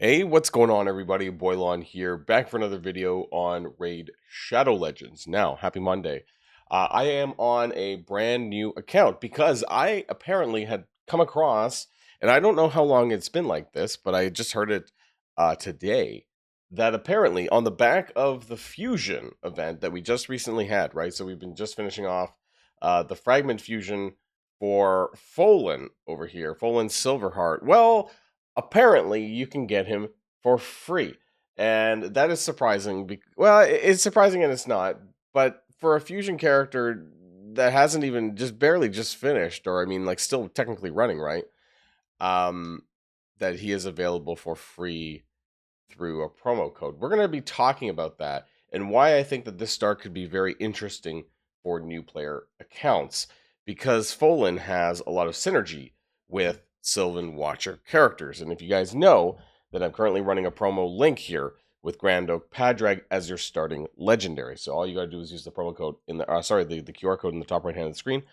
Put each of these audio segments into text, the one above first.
Hey, what's going on, everybody? Boilon here, back for another video on Raid Shadow Legends. Now, happy Monday. I am on a brand new account because I apparently had come across, and I don't know how long it's been like this, but I just heard it today, that apparently on the back of the Fusion event that we just recently had, right? So we've been just finishing off the Fragment Fusion for Folen over here, Folen Silverheart. Well, apparently you can get him for free. And that is surprising. Well, it's surprising and it's not. But for a fusion character that hasn't even just barely just finished, or I mean, like still technically running, right? Um, that he is available for free through a promo code. We're going to be talking about that and why I think that this start could be very interesting for new player accounts because Folen has a lot of synergy with Sylvan Watcher characters. And if you guys know that I'm currently running a promo link here with Grand Oak Padraig as your starting legendary. So all you got to do is use the promo code in the the QR code in the top right hand of the screen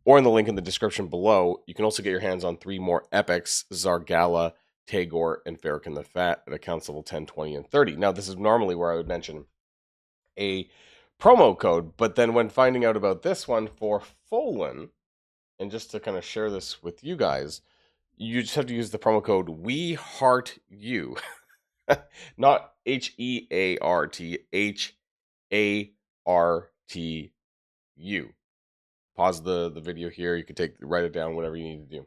or in the link in the description below. You can also get your hands on 3 more epics: Zargala, Tagore, and Farrakhan the Fat at accounts level 10, 20, and 30. Now, this is normally where I would mention a promo code, but then when finding out about this one for Folen, and just to kind of share this with you guys, you just have to use the promo code We Heart You, not HEART, HARTU. Pause the video here. You can write it down, whatever you need to do.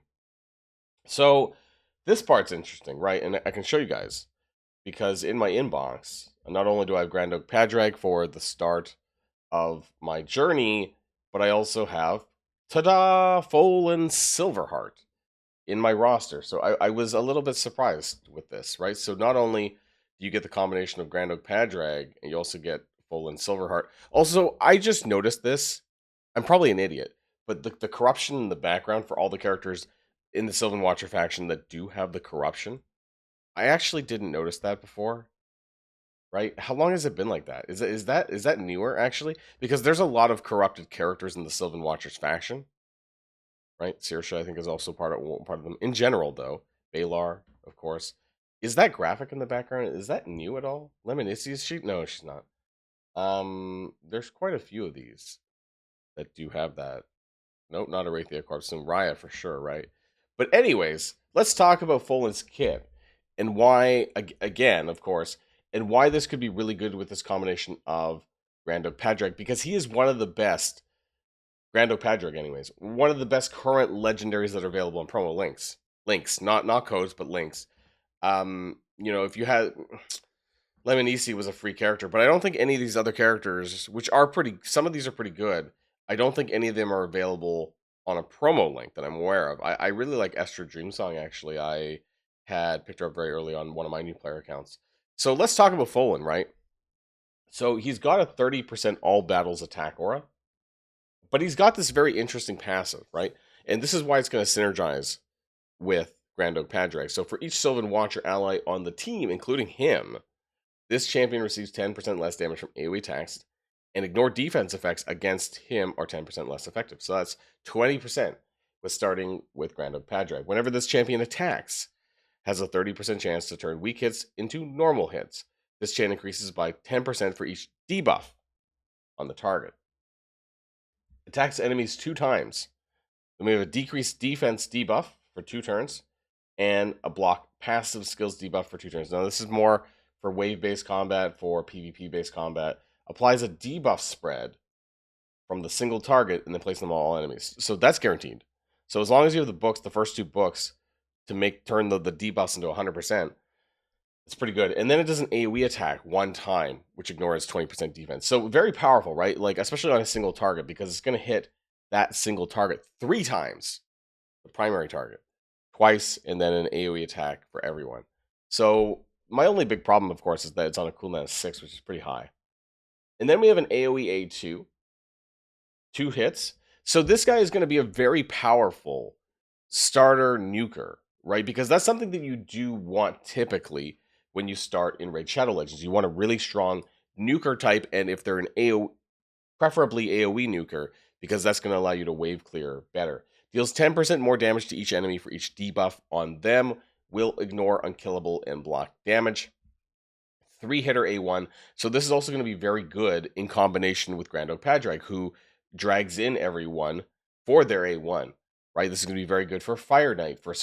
So this part's interesting, right? And I can show you guys because in my inbox, not only do I have Grand Oak Padraig for the start of my journey, but I also have, ta-da, Folen Silverheart in my roster. So I was a little bit surprised with this, right? So not only do you get the combination of Grand Oak Padraig, and you also get Folen Silverheart. Also, I just noticed this. I'm probably an idiot, but the corruption in the background for all the characters in the Sylvan Watcher faction that do have the corruption, I actually didn't notice that before. Right? How long has it been like that? Is that newer actually? Because there's a lot of corrupted characters in the Sylvan Watchers faction, right? Saoirse, I think, is also part of them. In general, though, Balar, of course. Is that graphic in the background? Is that new at all? Lemonici, is she? No, she's not. There's quite a few of these that do have that. Nope, not Arathia Corpse. Some Raya for sure, right? But anyways, let's talk about Folen's kit and why, again, of course, and why this could be really good with this combination of Grand Oak Padraig, because he is one of the best, Grand Oak Padraig anyways, one of the best current legendaries that are available in promo links. Links, not codes, but links. If you had Lemonici was a free character, but I don't think any of these other characters, which are some of these are pretty good, I don't think any of them are available on a promo link that I'm aware of. I really like Esther Dreamsong, actually. I had picked her up very early on one of my new player accounts. So let's talk about Folen, right? So he's got a 30% all battles attack aura, but he's got this very interesting passive, right? And this is why it's going to synergize with Grand Oak Padraig. So for each Sylvan Watcher ally on the team, including him, this champion receives 10% less damage from AoE attacks, and ignore defense effects against him are 10% less effective. So that's 20% with starting with Grand Oak Padraig. Whenever this champion attacks, has a 30% chance to turn weak hits into normal hits. This chain increases by 10% for each debuff on the target. Attacks enemies 2 times. Then we have a decreased defense debuff for 2 turns, and a block passive skills debuff for 2 turns. Now this is more for wave-based combat, for PvP-based combat. Applies a debuff spread from the single target and then place them on all enemies. So that's guaranteed. So as long as you have the books, the first 2 books, to turn the debuffs into 100%, it's pretty good. And then it does an AoE attack 1 time, which ignores 20% defense. So very powerful, right? Like, especially on a single target, because it's going to hit that single target 3 times, the primary target, twice, and then an AoE attack for everyone. So my only big problem, of course, is that it's on a cooldown of 6, which is pretty high. And then we have an AoE A2, 2 hits. So this guy is going to be a very powerful starter nuker, right? Because that's something that you do want typically when you start in Raid Shadow Legends. You want a really strong nuker type, and if they're an preferably AoE nuker, because that's going to allow you to wave clear better. Deals 10% more damage to each enemy for each debuff on them, will ignore unkillable and block damage. 3-hitter A1. So this is also going to be very good in combination with Grand Oak Padraig, who drags in everyone for their A1. Right, this is going to be very good for Fire Knight for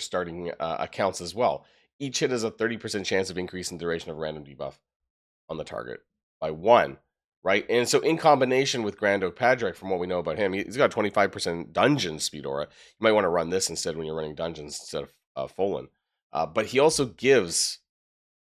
starting accounts as well. Each hit has a 30% chance of increase in duration of random debuff on the target by 1. Right, and so in combination with Grand Oak Padraig, from what we know about him, he's got 25% dungeon speed aura. You might want to run this instead when you're running dungeons instead of Folen. But he also gives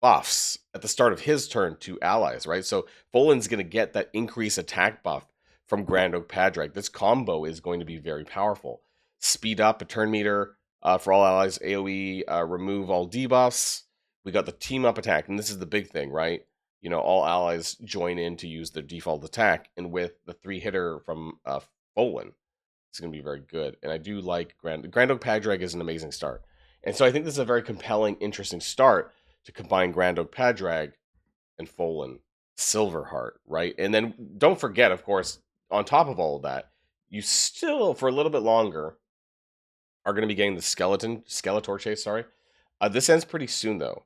buffs at the start of his turn to allies, right? So Folen's going to get that increased attack buff from Grand Oak Padraig. This combo is going to be very powerful. Speed up a turn meter for all allies, AoE, remove all debuffs. We got the team up attack, and this is the big thing, right? You know, all allies join in to use their default attack, and with the 3-hitter from Folen, it's going to be very good. And I do like Grand Oak Padraig is an amazing start. And so I think this is a very compelling, interesting start to combine Grand Oak Padraig and Folen Silverheart, right? And then don't forget, of course, on top of all of that, you still, for a little bit longer, are going to be getting the Skeletor chase, sorry. This ends pretty soon, though.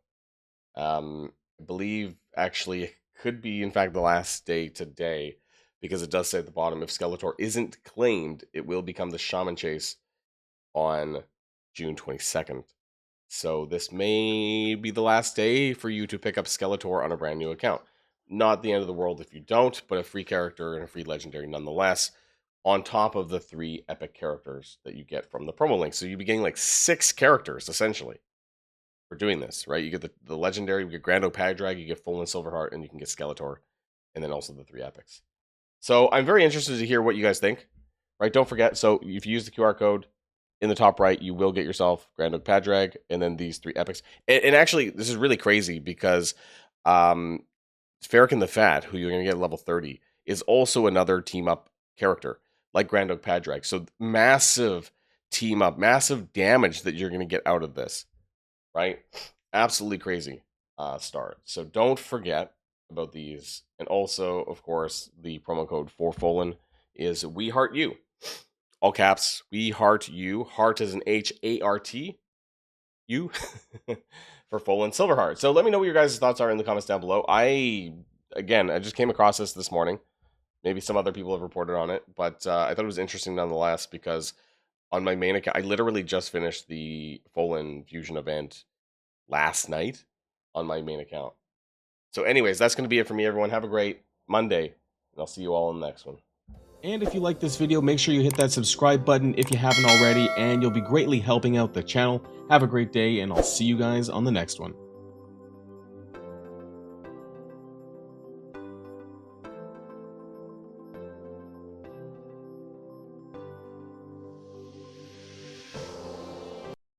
I believe, actually, it could be, in fact, the last day today, because it does say at the bottom, if Skeletor isn't claimed, it will become the Shaman chase on June 22nd. So this may be the last day for you to pick up Skeletor on a brand new account. Not the end of the world if you don't, but a free character and a free legendary nonetheless, on top of the 3 epic characters that you get from the promo link. So you'd be getting like 6 characters, essentially, for doing this, right? You get the legendary, you get Grand Oak Padraig, you get Folen Silverheart, and you can get Skeletor, and then also the 3 epics. So I'm very interested to hear what you guys think, right? Don't forget, so if you use the QR code in the top right, you will get yourself Grand Oak Padraig, and then these 3 epics. And actually, this is really crazy because Farrakhan the Fat, who you're going to get at level 30, is also another team-up character, like Grand Oak Padraig. So massive team-up, massive damage that you're going to get out of this, right? Absolutely crazy start. So don't forget about these. And also, of course, the promo code for Folen is We Heart You. All caps, We Heart You. Heart is an H-A-R-T. You for Folen Silverheart. So let me know what your guys' thoughts are in the comments down below. I just came across this morning. Maybe some other people have reported on it, but I thought it was interesting nonetheless because on my main account, I literally just finished the Folen Fusion event last night on my main account. So anyways, that's going to be it for me, everyone. Have a great Monday, and I'll see you all in the next one. And if you like this video, make sure you hit that subscribe button if you haven't already, and you'll be greatly helping out the channel. Have a great day, and I'll see you guys on the next one.